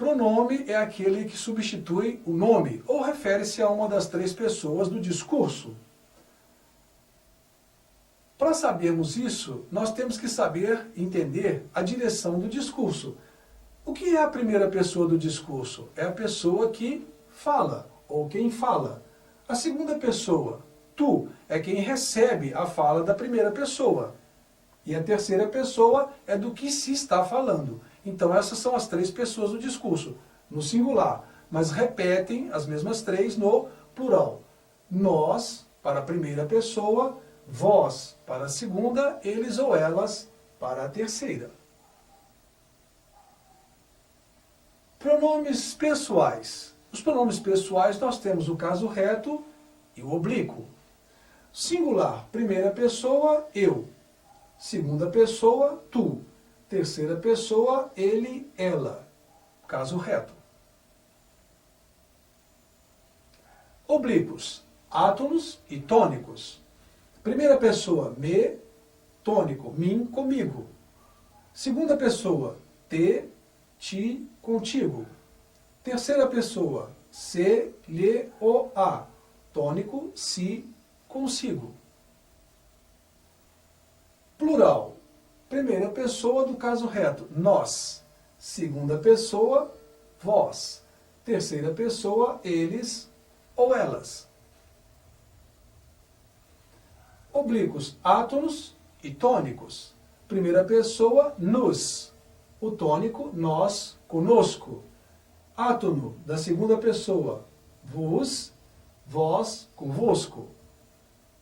Pronome é aquele que substitui o nome ou refere-se a uma das três pessoas do discurso. Para sabermos isso, nós temos que saber entender a direção do discurso. O que é a primeira pessoa do discurso? É a pessoa que fala, ou quem fala. A segunda pessoa, tu, é quem recebe a fala da primeira pessoa. E a terceira pessoa é do que se está falando. Então essas são as três pessoas do discurso, no singular, mas repetem as mesmas três no plural. Nós, para a primeira pessoa, vós, para a segunda, eles ou elas, para a terceira. Pronomes pessoais. Os pronomes pessoais nós temos o caso reto e o oblíquo. Singular, primeira pessoa, eu. Segunda pessoa, tu. Terceira pessoa, ele, ela. Caso reto. Oblíquos, átonos e tônicos. Primeira pessoa, me, tônico, mim, comigo. Segunda pessoa, te, ti, contigo. Terceira pessoa, se, lhe, o, a. Tônico, si, consigo. Plural. Primeira pessoa do caso reto, nós. Segunda pessoa, vós. Terceira pessoa, eles ou elas. Oblíquos, átonos e tônicos. Primeira pessoa, nos. O tônico, nós, conosco. Átono, da segunda pessoa, vos, vós, convosco.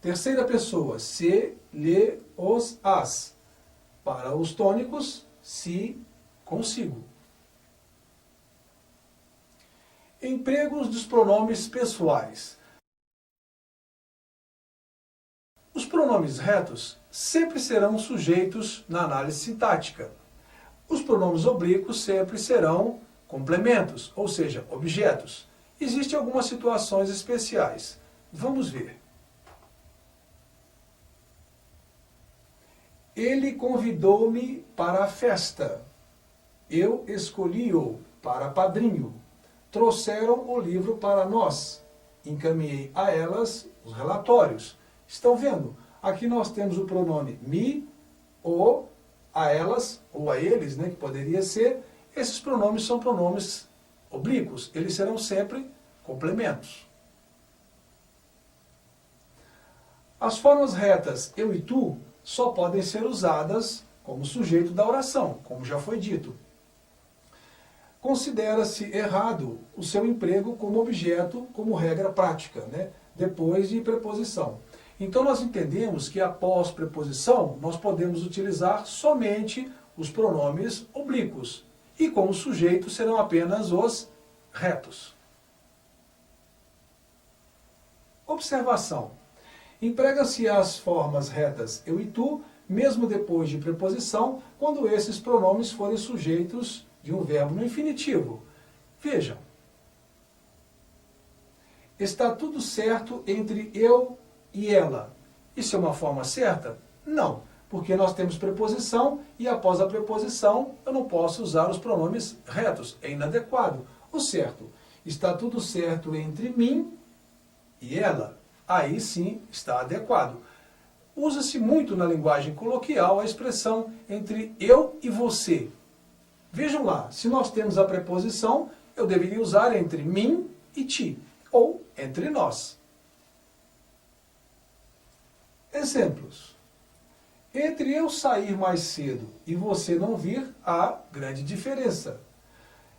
Terceira pessoa, se, lhe, os, as. Para os tônicos, si, consigo. Empregos dos pronomes pessoais. Os pronomes retos sempre serão sujeitos na análise sintática. Os pronomes oblíquos sempre serão complementos, ou seja, objetos. Existem algumas situações especiais. Vamos ver. Ele convidou-me para a festa. Eu escolhi-o para padrinho. Trouxeram o livro para nós. Encaminhei a elas os relatórios. Estão vendo? Aqui nós temos o pronome me, o, a elas, ou a eles, né, que poderia ser. Esses pronomes são pronomes oblíquos. Eles serão sempre complementos. As formas retas eu e tu só podem ser usadas como sujeito da oração, como já foi dito. Considera-se errado o seu emprego como objeto, como regra prática, né? Depois de preposição. Então nós entendemos que após preposição, nós podemos utilizar somente os pronomes oblíquos. E como sujeito serão apenas os retos. Observação. Emprega-se as formas retas eu e tu, mesmo depois de preposição, quando esses pronomes forem sujeitos de um verbo no infinitivo. Vejam. Está tudo certo entre eu e ela. Isso é uma forma certa? Não, porque nós temos preposição e após a preposição eu não posso usar os pronomes retos. É inadequado. O certo. Está tudo certo entre mim e ela. Aí sim está adequado. Usa-se muito na linguagem coloquial a expressão entre eu e você. Vejam lá, se nós temos a preposição, eu deveria usar entre mim e ti, ou entre nós. Exemplos. Entre eu sair mais cedo e você não vir, há grande diferença.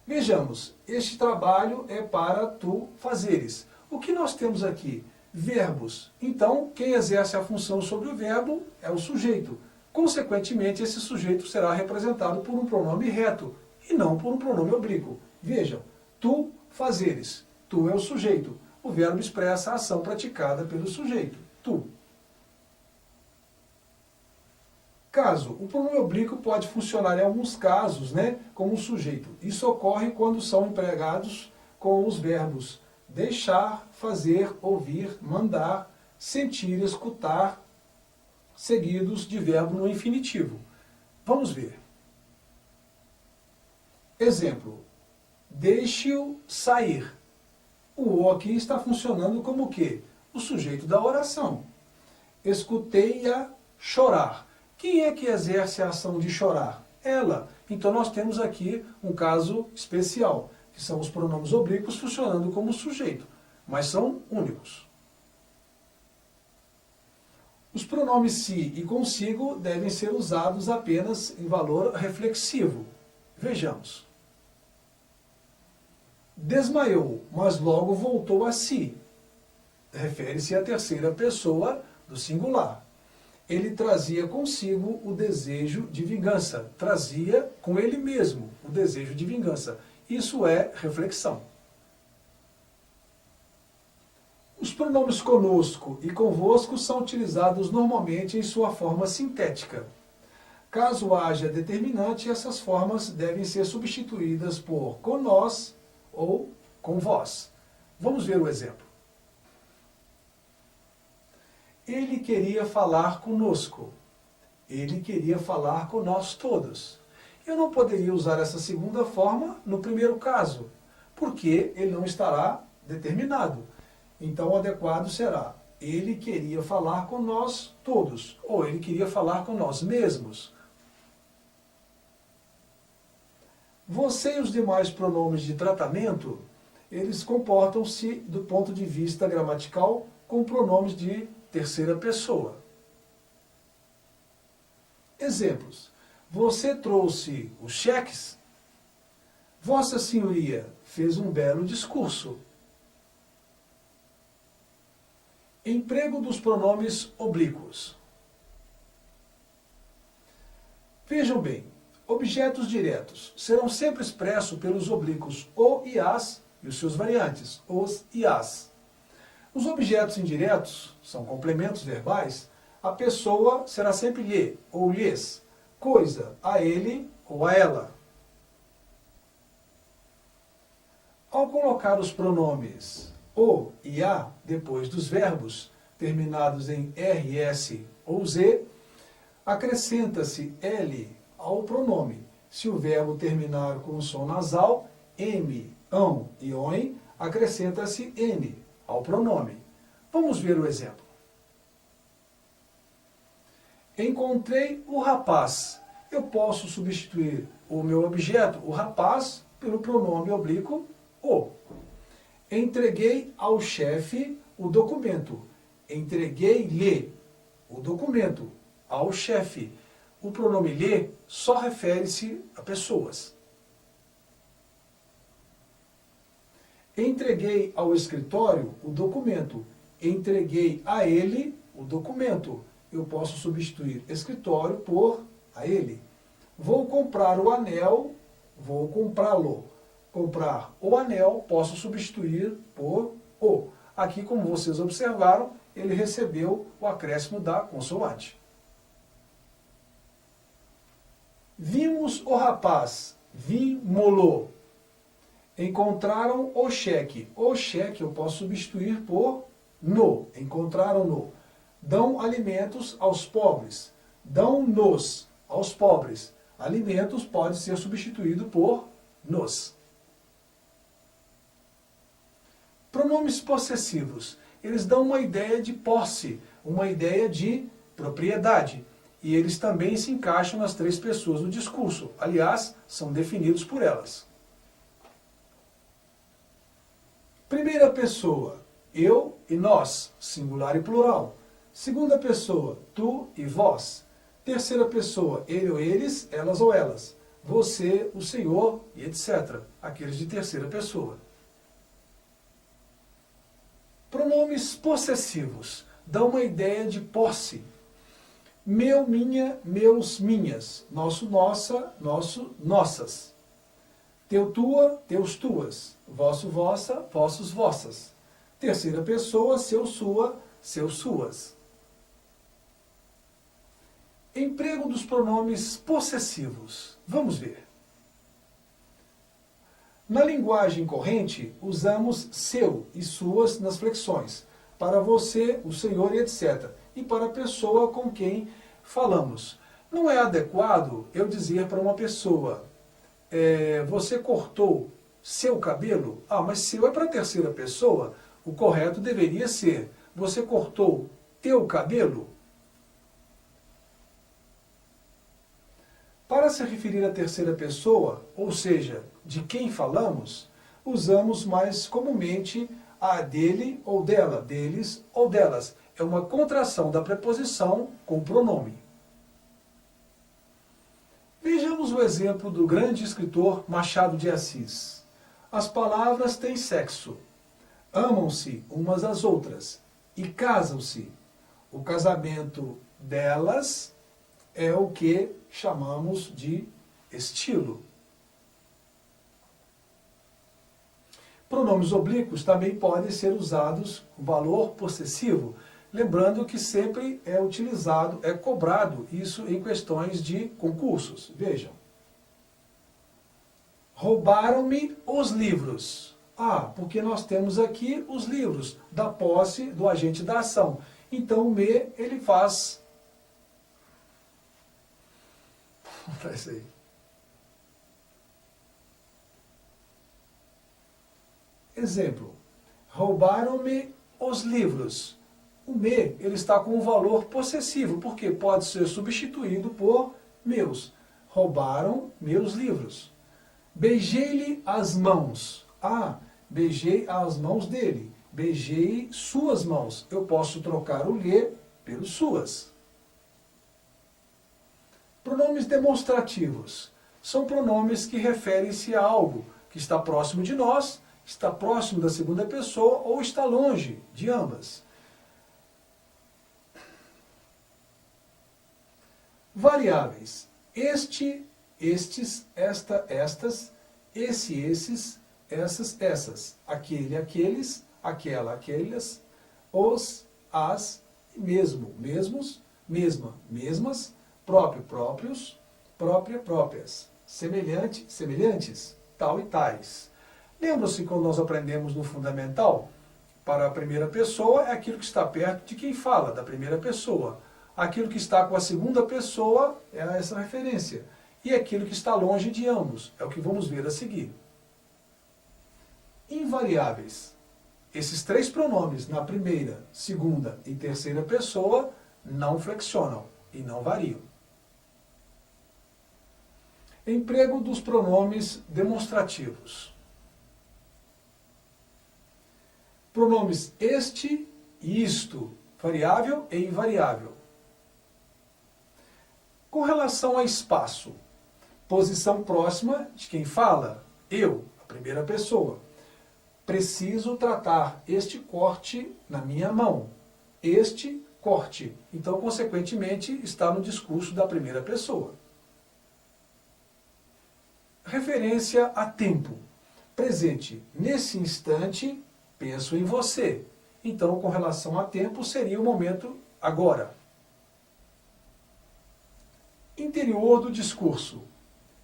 Vejamos, este trabalho é para tu fazeres. O que nós temos aqui? Verbos. Então, quem exerce a função sobre o verbo é o sujeito. Consequentemente, esse sujeito será representado por um pronome reto e não por um pronome oblíquo. Vejam, tu fazeres. Tu é o sujeito. O verbo expressa a ação praticada pelo sujeito. Tu. Caso. O pronome oblíquo pode funcionar em alguns casos, né, como um sujeito. Isso ocorre quando são empregados com os verbos deixar, fazer, ouvir, mandar, sentir, escutar, seguidos de verbo no infinitivo. Vamos ver. Exemplo. deixe-o sair. O aqui está funcionando como o quê? O sujeito da oração. Escutei-a chorar. Quem é que exerce a ação de chorar? Ela. Então nós temos aqui um caso especial, que são os pronomes oblíquos funcionando como sujeito, mas são únicos. Os pronomes se e consigo devem ser usados apenas em valor reflexivo. Vejamos. Desmaiou, mas logo voltou a si. Refere-se à terceira pessoa do singular. Ele trazia consigo o desejo de vingança. Trazia com ele mesmo o desejo de vingança. Isso é reflexão. Os pronomes conosco e convosco são utilizados normalmente em sua forma sintética. Caso haja determinante, essas formas devem ser substituídas por com nós ou com vós. Vamos ver o exemplo. Ele queria falar conosco. Ele queria falar com nós todos. Eu não poderia usar essa segunda forma no primeiro caso, porque ele não estará determinado. Então o adequado será, ele queria falar com nós todos, ou ele queria falar com nós mesmos. Você e os demais pronomes de tratamento, eles comportam-se do ponto de vista gramatical com pronomes de terceira pessoa. Exemplos. Você trouxe os cheques? Vossa Senhoria fez um belo discurso. Emprego dos pronomes oblíquos. Vejam bem, objetos diretos serão sempre expressos pelos oblíquos o e as e os seus variantes, os e as. Os objetos indiretos são complementos verbais, a pessoa será sempre lhe ou lhes, coisa, a ele ou a ela. Ao colocar os pronomes o e a depois dos verbos terminados em rs ou z, acrescenta-se l ao pronome. Se o verbo terminar com som nasal, m, ão e oem, acrescenta-se n ao pronome. Vamos ver o exemplo. Encontrei o rapaz. Eu posso substituir o meu objeto, o rapaz, pelo pronome oblíquo o. Entreguei ao chefe o documento. Entreguei-lhe o documento ao chefe. O pronome lhe só refere-se a pessoas. Entreguei ao escritório o documento. Entreguei a ele o documento. Eu posso substituir escritório por a ele. Vou comprar o anel, vou comprá-lo. Comprar o anel, posso substituir por o. Aqui, como vocês observaram, ele recebeu o acréscimo da consoante. Vimos o rapaz, vimos-lo. Encontraram o cheque. O cheque eu posso substituir por no. Encontraram-no. Dão alimentos aos pobres. Dão-nos aos pobres. Alimentos pode ser substituído por nos. Pronomes possessivos. Eles dão uma ideia de posse, uma ideia de propriedade. E eles também se encaixam nas três pessoas do discurso. Aliás, são definidos por elas. Primeira pessoa, eu e nós, singular e plural. Segunda pessoa, tu e vós. Terceira pessoa, ele ou eles, elas ou elas. Você, o senhor e etc. Aqueles de terceira pessoa. Pronomes possessivos dão uma ideia de posse. Meu, minha, meus, minhas. Nosso, nossa, nosso, nossas. Teu, tua, teus, tuas. Vosso, vossa, vossos, vossas. Terceira pessoa, seu, sua, seus, suas. Emprego dos pronomes possessivos. Vamos ver. Na linguagem corrente, usamos seu e suas nas flexões. Para você, o senhor e etc. E para a pessoa com quem falamos. Não é adequado eu dizer para uma pessoa, você cortou seu cabelo? Ah, mas seu é para a terceira pessoa. O correto deveria ser, você cortou teu cabelo? Para se referir à terceira pessoa, ou seja, de quem falamos, usamos mais comumente a dele ou dela, deles ou delas. É uma contração da preposição com o pronome. Vejamos o exemplo do grande escritor Machado de Assis. As palavras têm sexo, amam-se umas às outras e casam-se. O casamento delas é o que chamamos de estilo. Pronomes oblíquos também podem ser usados com valor possessivo, lembrando que sempre é utilizado, é cobrado isso em questões de concursos. Vejam. Roubaram-me os livros. Ah, porque nós temos aqui os livros da posse do agente da ação. Então o me, ele faz... Tá isso aí. Exemplo. Roubaram-me os livros. O me, ele está com um valor possessivo, porque pode ser substituído por meus. Roubaram meus livros. Beijei-lhe as mãos. Ah, beijei as mãos dele. Beijei suas mãos. Eu posso trocar o lhe pelos suas. Pronomes demonstrativos. São pronomes que referem-se a algo que está próximo de nós, está próximo da segunda pessoa ou está longe de ambas. Variáveis. Este, estes, esta, estas, esse, esses, essas, essas. Aquele, aqueles, aquela, aquelas, os, as, mesmo, mesmos, mesma, mesmas, próprio, próprios, própria, próprias, semelhante, semelhantes, tal e tais. Lembram-se quando nós aprendemos no fundamental? Para a primeira pessoa é aquilo que está perto de quem fala, da primeira pessoa. Aquilo que está com a segunda pessoa é essa referência. E aquilo que está longe de ambos, é o que vamos ver a seguir. Invariáveis. Esses três pronomes na primeira, segunda e terceira pessoa não flexionam e não variam. Emprego dos pronomes demonstrativos. Pronomes este e isto, variável e invariável. Com relação a espaço, posição próxima de quem fala, eu, a primeira pessoa. Preciso tratar este corte na minha mão. Este corte. Então, consequentemente, está no discurso da primeira pessoa. Referência a tempo. Presente. Nesse instante, penso em você. Então, com relação a tempo, seria o momento agora. Interior do discurso.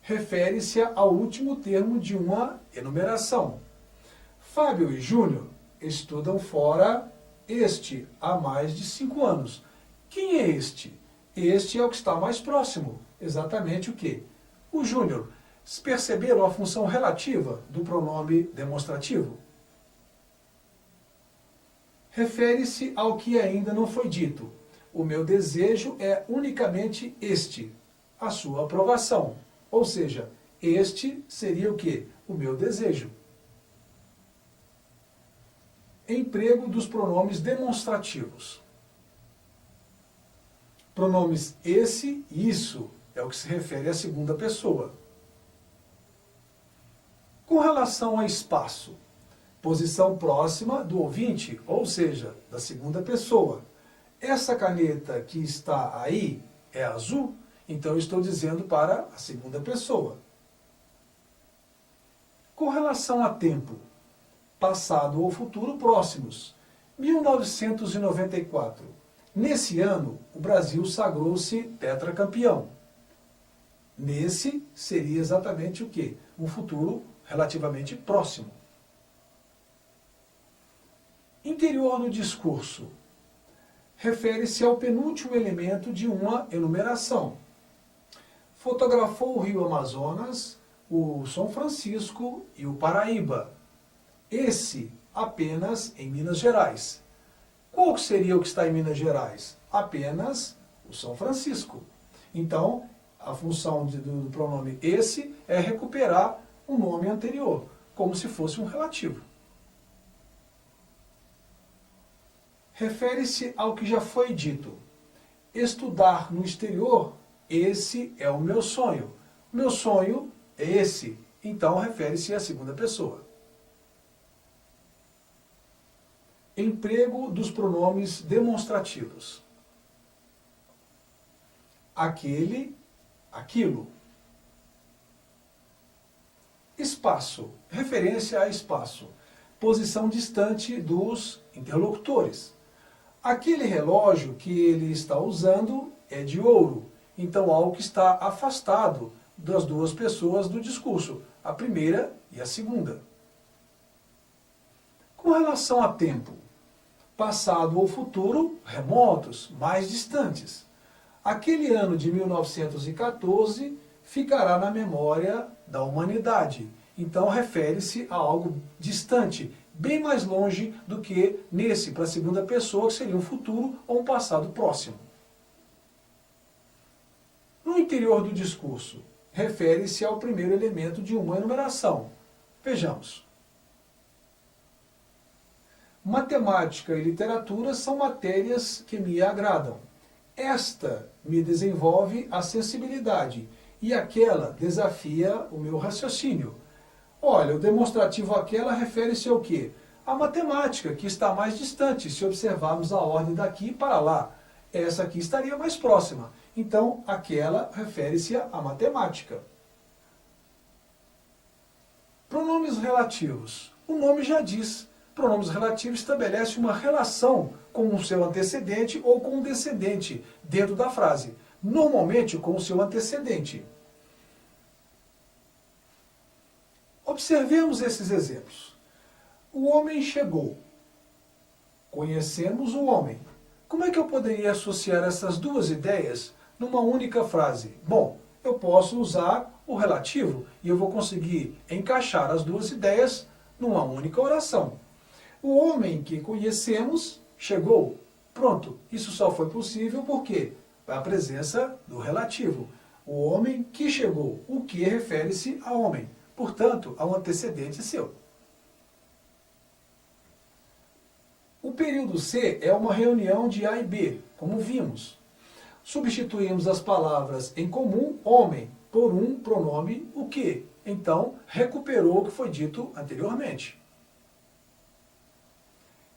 Refere-se ao último termo de uma enumeração. Fábio e Júnior estudam fora este há mais de 5 anos. Quem é este? Este é o que está mais próximo. Exatamente o quê? O Júnior. Perceberam a função relativa do pronome demonstrativo? Refere-se ao que ainda não foi dito. O meu desejo é unicamente este, a sua aprovação. Ou seja, este seria o quê? O meu desejo. Emprego dos pronomes demonstrativos. Pronomes esse e isso é o que se refere à segunda pessoa. Com relação a espaço, posição próxima do ouvinte, ou seja, da segunda pessoa. Essa caneta que está aí é azul, então eu estou dizendo para a segunda pessoa. Com relação a tempo, passado ou futuro próximos. 1994. Nesse ano, o Brasil sagrou-se tetracampeão. Nesse seria exatamente o quê? Um futuro relativamente próximo. Interior do discurso. Refere-se ao penúltimo elemento de uma enumeração. Fotografou o rio Amazonas o São Francisco e o Paraíba. Esse apenas em Minas Gerais. Qual seria o que está em Minas Gerais? Apenas o São Francisco. Então, a função do pronome esse é recuperar o nome anterior, como se fosse um relativo. Refere-se ao que já foi dito. Estudar no exterior, esse é o meu sonho. Meu sonho é esse, então refere-se à segunda pessoa. Emprego dos pronomes demonstrativos. Aquele, aquilo. Espaço, referência a espaço. Posição distante dos interlocutores. Aquele relógio que ele está usando é de ouro, então algo que está afastado das duas pessoas do discurso, a primeira e a segunda. Com relação a tempo, passado ou futuro, remotos, mais distantes. Aquele ano de 1914 ficará na memória da humanidade, então refere-se a algo distante, bem mais longe do que nesse, para a segunda pessoa, que seria um futuro ou um passado próximo. No interior do discurso, refere-se ao primeiro elemento de uma enumeração. Vejamos. Matemática e literatura são matérias que me agradam. Esta me desenvolve a sensibilidade e aquela desafia o meu raciocínio. Olha, o demonstrativo aquela refere-se ao quê? A matemática, que está mais distante, se observarmos a ordem daqui para lá. Essa aqui estaria mais próxima. Então, aquela refere-se à matemática. Pronomes relativos. O nome já diz. Pronomes relativos estabelece uma relação com o seu antecedente ou com o descendente dentro da frase. Normalmente com o seu antecedente. Observemos esses exemplos. O homem chegou. Conhecemos o homem. Como é que eu poderia associar essas duas ideias numa única frase? Bom, eu posso usar o relativo e eu vou conseguir encaixar as duas ideias numa única oração. O homem que conhecemos chegou. Pronto, isso só foi possível porque a presença do relativo. O homem que chegou, o que refere-se a homem. Portanto, a um antecedente seu. O período C é uma reunião de A e B, como vimos. Substituímos as palavras em comum, homem, por um pronome, o que. Então, recuperou o que foi dito anteriormente.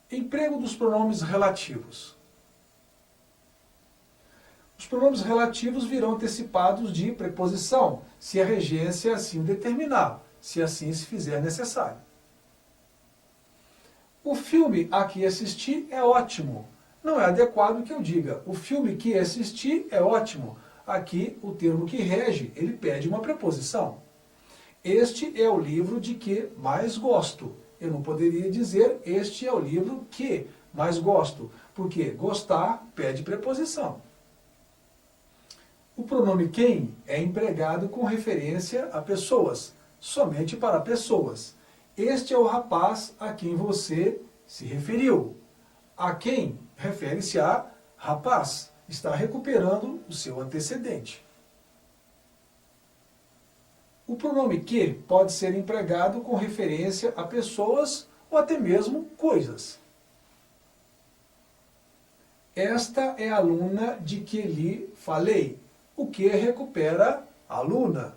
Emprego dos pronomes relativos. Os pronomes relativos virão antecipados de preposição, se a regência assim o determinar, se assim se fizer necessário. O filme a que assisti é ótimo. Não é adequado que eu diga, o filme que assisti é ótimo. Aqui, o termo que rege, ele pede uma preposição. Este é o livro de que mais gosto. Eu não poderia dizer, este é o livro que mais gosto, porque gostar pede preposição. O pronome quem é empregado com referência a pessoas, somente para pessoas. Este é o rapaz a quem você se referiu. A quem refere-se a rapaz, está recuperando o seu antecedente. O pronome que pode ser empregado com referência a pessoas ou até mesmo coisas. Esta é a aluna de que lhe falei. O que recupera a aluna.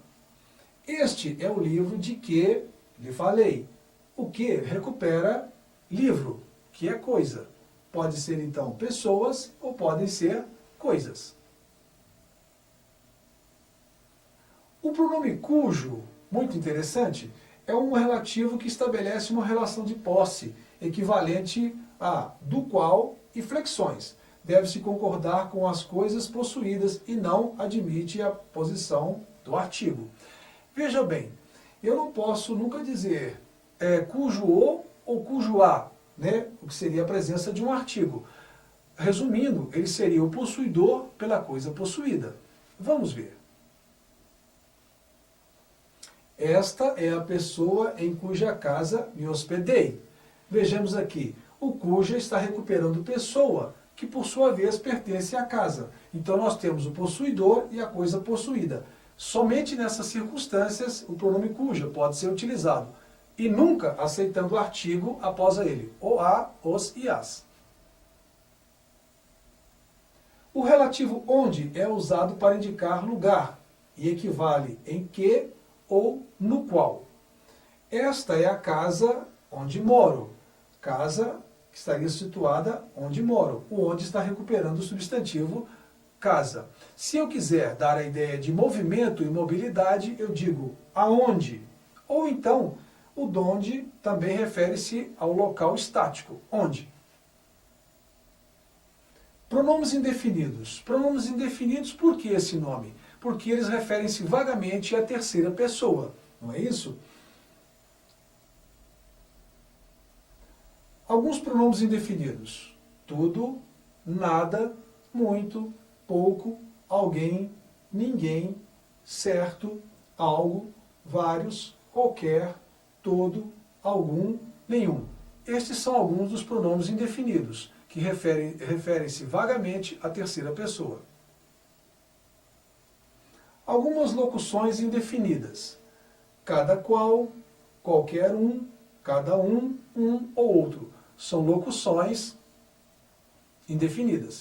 Este é o livro de que lhe falei. O que recupera livro, que é coisa. Pode ser então pessoas ou podem ser coisas. O pronome cujo, muito interessante, é um relativo que estabelece uma relação de posse, equivalente a do qual e flexões. Deve-se concordar com as coisas possuídas e não admite a posição do artigo. Veja bem, eu não posso nunca dizer cujo o ou cujo a, né? O que seria a presença de um artigo. Resumindo, ele seria o possuidor pela coisa possuída. Vamos ver. Esta é a pessoa em cuja casa me hospedei. Vejamos aqui, o cuja está recuperando pessoa, que por sua vez pertence à casa. Então nós temos o possuidor e a coisa possuída. Somente nessas circunstâncias o pronome cuja pode ser utilizado. E nunca aceitando o artigo após ele, o a, os e as. O relativo onde é usado para indicar lugar e equivale em que ou no qual. Esta é a casa onde moro. Casa que estaria situada onde moro. O onde está recuperando o substantivo casa. Se eu quiser dar a ideia de movimento e mobilidade, eu digo aonde. Ou então, o donde também refere-se ao local estático. Onde? Pronomes indefinidos. Pronomes indefinidos, por que esse nome? Porque eles referem-se vagamente à terceira pessoa. Não é isso? Alguns pronomes indefinidos. Tudo, nada, muito, pouco, alguém, ninguém, certo, algo, vários, qualquer, todo, algum, nenhum. Estes são alguns dos pronomes indefinidos, que referem-se vagamente à terceira pessoa. Algumas locuções indefinidas. Cada qual, qualquer um, cada um ou outro. São locuções indefinidas.